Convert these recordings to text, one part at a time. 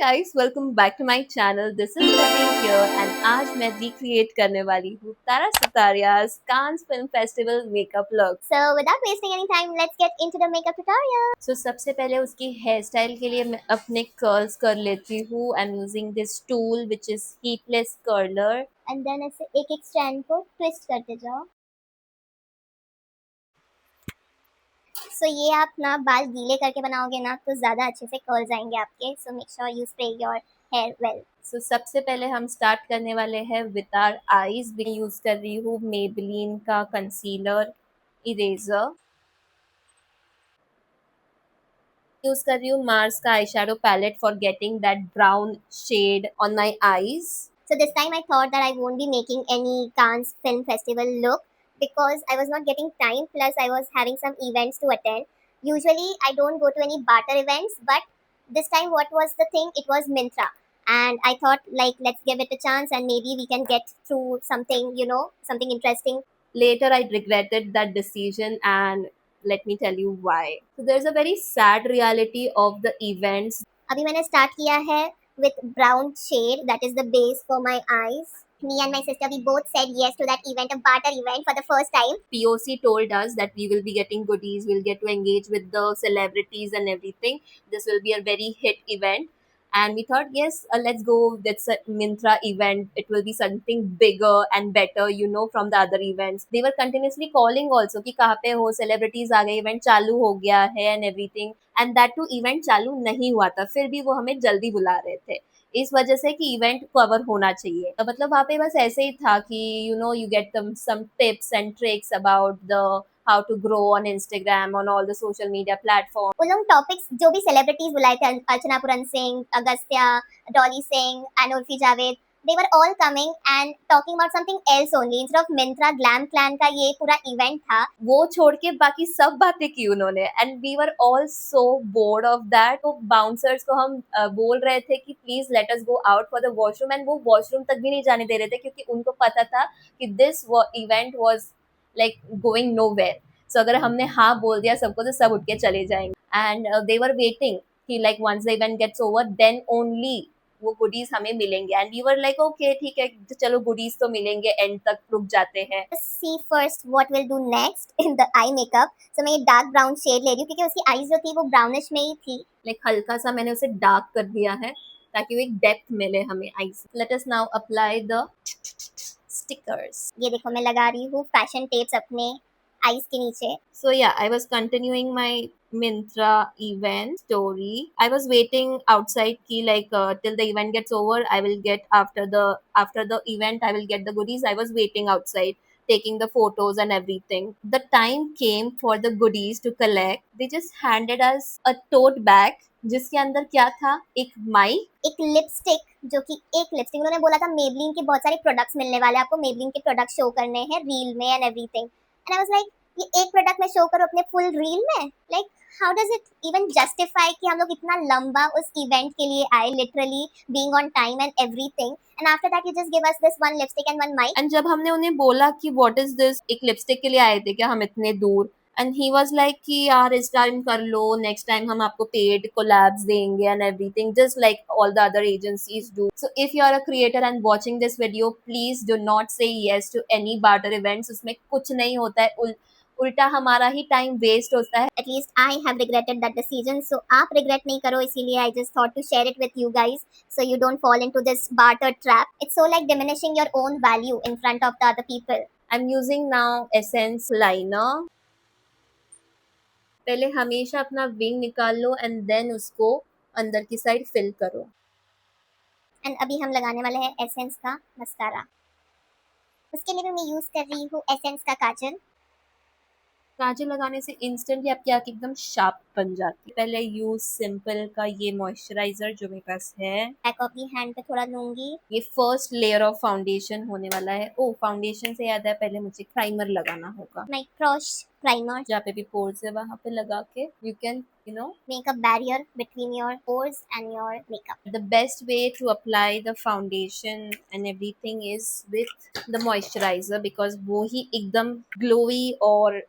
Guys, welcome back to my channel. This is Nidhi here and आज मैं recreate करने वाली हूँ तारा सुतारिया's Cannes film festival makeup look. So without wasting any time, let's get into the makeup tutorial. सबसे पहले उसकी hair style के लिए मैं अपने कर्ल्स कर लेती हूँ। I am using this tool which is heatless curler. And then ऐसे एक एक स्ट्रैंड को ट्विस्ट करते जाओ। So ये आप ना बाल गीले करके बनाओगे ना तो ज़्यादा अच्छे से कर्ल्स आएंगे आपके। So make sure you spray your hair well. सबसे पहले हम स्टार्ट करने वाले हैं विद आवर आईज। मैं यूज कर रही हूँ मेबेलिन का कंसीलर इरेजर। यूज कर रही हूँ मार्स का eye shadow palette for getting that brown shade on my eyes. So this time I thought that I won't be making any Cannes Film Festival look because I was not getting time, plus I was having some events to attend. Usually I don't go to any barter events, but this time what was the thing? It was Mintra. And I thought like let's give it a chance and maybe we can get through something, something interesting. Later, I regretted that decision, and let me tell you why. So, there's a very sad reality of the events. अभी मैंने start किया है with brown shade, that is the base for my eyes. Me and my sister, we both said yes to that event, a barter event for the first time. POC told us that we will be getting goodies, we'll get to engage with the celebrities and everything. This will be a very hit event. And we thought, yes, let's go. That's a Mintra event. It will be something bigger and better, from the other events. They were continuously calling also कि कहाँ पे हो, celebrities आ गए, event चालू हो गया है and everything. And that too event चालू नहीं हुआ था, फिर भी वो हमें जल्दी बुला रहे थे इस वजह से कि इवेंट कवर होना चाहिए। तो मतलब वहाँ पे बस ऐसे ही था कि you get some tips and tricks about the how to grow on Instagram, on all the social media platforms. उन लोग टॉपिक्स जो भी सेलिब्रिटीज बुलाए थे, Archana Puran Singh, Agastya, Dolly Singh and Urfi Javed, they were all coming and talking about something else only instead of Mintra Glam Clan का ये पूरा event था। वो छोड़ के बाकी सब बातें की उन्होंने and we were all so bored of that. तो बाउंसर्स को हम बोल रहे थे कि please let us go out for the washroom, and वो वॉशरूम तक भी नहीं जाने दे रहे थे क्योंकि उनको पता था कि this event was like going nowhere. So अगर हमने हाँ बोल दिया सबको तो सब उठ के चले जाएंगे एंड दे वर वेटिंग कि like once the event gets over then only वो गुडीज हमें मिलेंगे and we were like okay ठीक है चलो गुडीज तो मिलेंगे, एंड तक रुक जाते हैं। See first what we'll do next in the eye makeup. So मैं ये डार्क ब्राउन शेड ले रही हूँ क्योंकि उसकी आईज जो थी वो ब्राउनिश में ही थी। लाइक हल्का सा मैंने उसे डार्क कर दिया है ताकि वो एक डेप्थ मिले हमें eyes. Let us now apply the stickers. ये देखो मैं लगा रही हूँ फैशन टेप्स अपने आईज के नीचे। So yeah, I was continuing my Mintra event story. I was waiting outside key like till the event gets over. I will get after the event. I will get the goodies. I was waiting outside, taking the photos and everything. The time came for the goodies to collect. They just handed us a tote bag जिसके अंदर क्या था, एक mic, एक lipstick, जो कि एक lipstick उन्होंने बोला था मेबलिन के बहुत सारे प्रोडक्ट्स मिलने वाले हैं आपको, मेबलिन के प्रोडक्ट शो करने हैं रील में and everything. And I was like ये एक प्रोडक्ट में शो करो अपने फुल रील में, like how does it even justify कि हम लोग इतना लंबा उस इवेंट के लिए आए, literally being on time and everything. And after that you just give us this one lipstick and one mic. एंड जब हमने उन्हें बोला कि व्हाट इज दिस, एक लिपस्टिक के लिए आए थे क्या हम इतने दूर, एंड ही वाज लाइक कि यार इस टाइम कर लो, नेक्स्ट टाइम हम आपको पेड कोलैब्स देंगे and everything just like all the other agencies do. So if you are a creator and watching this video, please do not say yes to any barter events. उसमें कुछ नहीं होता है, उल्टा हमारा ही टाइम वेस्ट होता है। At least I have regretted that decision, so आप regret नहीं करो, इसीलिए I just thought to share it with you guys so you don't fall into this barter trap. It's so like diminishing your own value in front of the other people. I'm using now Essence liner. पहले हमेशा अपना wing निकाल लो and then उसको अंदर की side fill करो। And अभी हम लगाने वाले हैं एसेंस का मस्कारा। उसके लिए भी मैं यूज कर रही हूँ एसेंस का काजल। काजल लगाने से इंस्टेंटली आपकी आंखें एकदम शार्प बन जाती है। पहले यूज सिंपल का ये मॉइस्चराइजर जो मेरे पास है, बैक ऑफ दी हैंड पे थोड़ा लूंगी। ये फर्स्ट लेयर ऑफ फाउंडेशन होने वाला है। ओ फाउंडेशन से याद है, पहले मुझे प्राइमर लगाना होगा। नाइट्रोश प्राइमर, जहाँ पे भी पोर्स है वहां पे लगा के you can make a barrier between your pores and your makeup. the best way to apply the foundation and everything is with the moisturizer because वो ही एकदम glowy और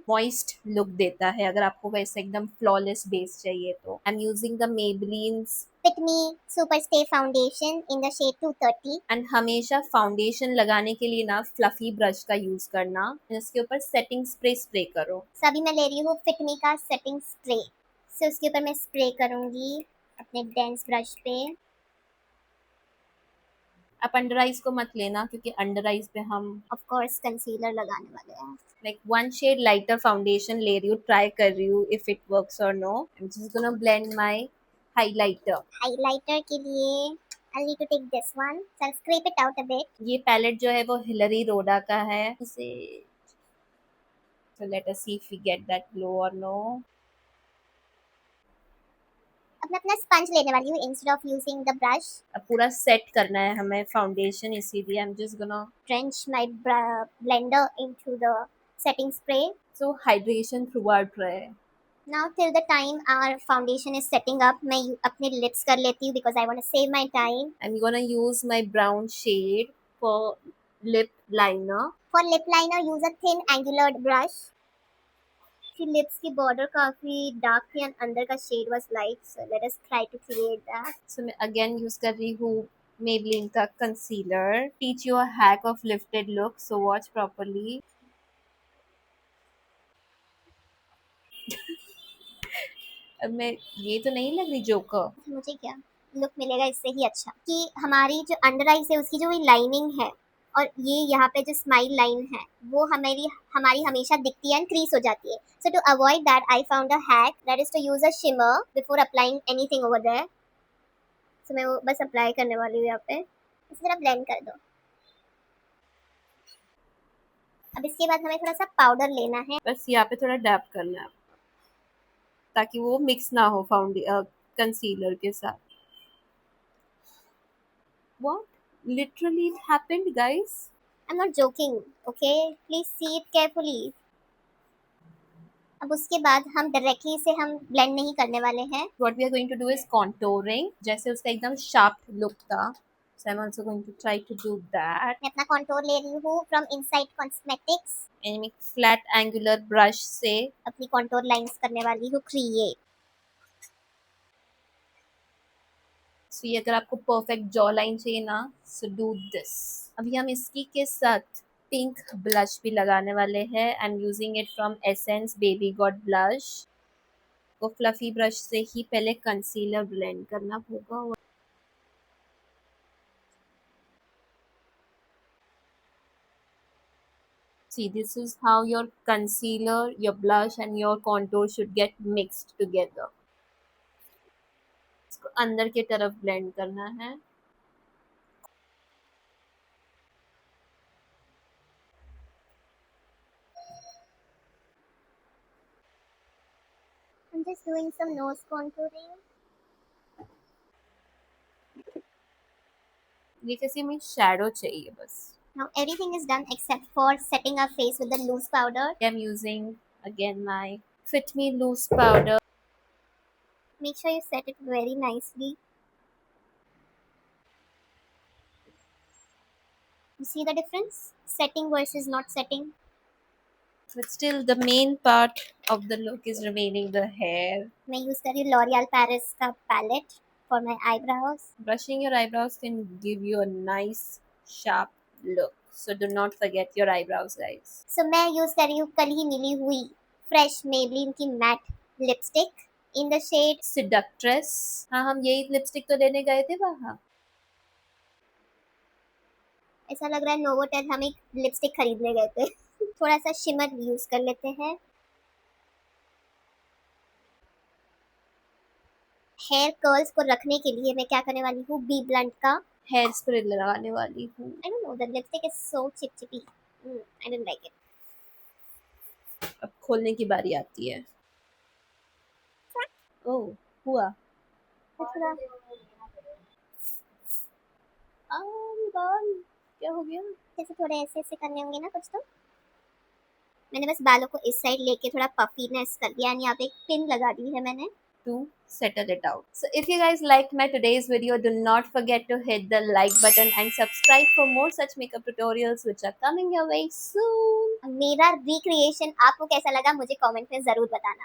moist look देता है अगर आपको वैसे एकदम flawless base चाहिए तो। I'm using the Maybelline's Fit Me Super Stay Foundation in the shade 230. And हमेशा फाउंडेशन लगाने के लिए ना फ्लफी ब्रश का यूज करना, इसके ऊपर सेटिंग स्प्रे स्प्रे करो। सो अभी मैं ले रही हूँ Fit Me का सेटिंग स्प्रे। सो उसके ऊपर मैं स्प्रे करूंगी अपने डेंस ब्रश पे। आप अंडर आइज को मत लेना क्योंकि अंडर आइज पे हम ऑफ कोर्स कंसीलर लगाने वाले हैं। Like one shade lighter foundation ले रही हूँ, ट्राई कर रही हूँ इफ इट वर्क्स और no. I am just gonna blend my highlighter. Highlighter के लिए I'll need to take this one. So I'll scrape it out a bit. ये पैलेट जो है वो हिलरी रोडा का है, इसे so let us see if we get that glow or no। अब मैं अपना स्पंज लेने वाली हूँ instead of using the brush. अब पूरा सेट करना है हमें फाउंडेशन, इसीलिए आई am just gonna Drench my blender into the setting spray. So hydration throughout रहे। Now till the time our foundation is setting up, मैं अपने lips कर लेती हूँ because I want to save my time. I'm gonna use my brown shade for lip liner। For lip liner use a thin angular brush. कि lips की border काफी dark थी and अंदर का shade was light, so let us try to create that. So मैं again use कर रही हूँ Maybelline का concealer। Teach you a hack of lifted look, so watch properly। अब मैं ये तो नहीं लग रही जोकर। मुझे क्या लुक मिलेगा इससे ही अच्छा कि हमारी जो अंडर आईज है उसकी जो लाइनिंग है और ये यहाँ पे जो स्माइल लाइन है वो हमारी हमेशा दिखती है एंड क्रीज हो जाती है। So to avoid that I found a hack that is to use a shimmer before applying anything over there. So मैं वो बस अप्लाई करने वाली हूँ यहाँ पे, इस तरह ब्लेंड कर दो। अब इसके बाद हमें थोड़ा सा पाउडर लेना है, बस यहाँ पे थोड़ा डैप करना है ताकि वो मिक्स ना हो कंसीलर के साथ। What? Literally it happened, guys। I am not joking, okay please see it carefully. अब उसके बाद हम डायरेक्टली से हम ब्लेंड नहीं करने वाले हैं। What we are going to do is contouring, जैसे उसका एकदम शार्प लुक था, so I'm also going to try to do that। मैं अपना कॉन्टोर ले रही हूँ फ्रॉम इनसाइड कॉस्मेटिक्स। एंड मैं फ्लैट एंगुलर ब्रश से अपनी कॉन्टोर लाइंस करने वाली हूँ क्रिएट। so ये अगर आपको परफेक्ट जॉ लाइन चाहिए ना, so do this। अभी हम इसकी के साथ पिंक ब्लश भी लगाने वाले हैं। आई am using it from essence baby God blush. को फ्लफी ब्रश से ही पहले कंसीलर ब्लेंड करना होगा। See, this is how your concealer, your blush and your contour should get mixed together। इसको अंदर की तरफ ब्लेंड करना है। I'm just doing some nose contouring. ये कैसे हमें शैडो चाहिए बस। Now everything is done except for setting our face with the loose powder. I'm using again my Fit Me loose powder। Make sure you set it very nicely. You see the difference? Setting versus not setting. But still the main part of the look is remaining the hair। मैं use कर रही हूँ L'Oreal Paris का palette for my eyebrows. Brushing your eyebrows can give you a nice sharp look, so do not forget your eyebrows, guys। So मैं use कर रही हूँ कल ही मिली हुई fresh Maybelline की matte lipstick in the shade Seductress। हाँ, हम यही लिपस्टिक तो लेने गए थे वहाँ। ऐसा लग रहा है नोवोटेल हम एक लिपस्टिक खरीदने गए थे। थोड़ा सा शिमर यूज कर लेते हैं। हेयर कर्ल्स को रखने के लिए मैं क्या करने वाली हूँ, बी ब्लंट का हेयर स्प्रे लगाने वाली हूँ। I don't know the lipstick is so चिपचिपी, आई डोंट लाइक इट। अब खोलने की बारी आती है। ओह, हुआ। क्या हो गया? जैसे थोड़े ऐसे ऐसे करने होंगे ना कुछ। तो मैंने बस बालों को इस साइड लेके थोड़ा पफीनेस कर दिया और यहाँ पे एक पिन लगा दी है मैंने to settle it out। So if you guys liked my today's video, do not forget to hit the like button and subscribe for more such makeup tutorials which are coming your way soon। मेरा recreation आपको कैसा लगा मुझे comment में जरूर बताना।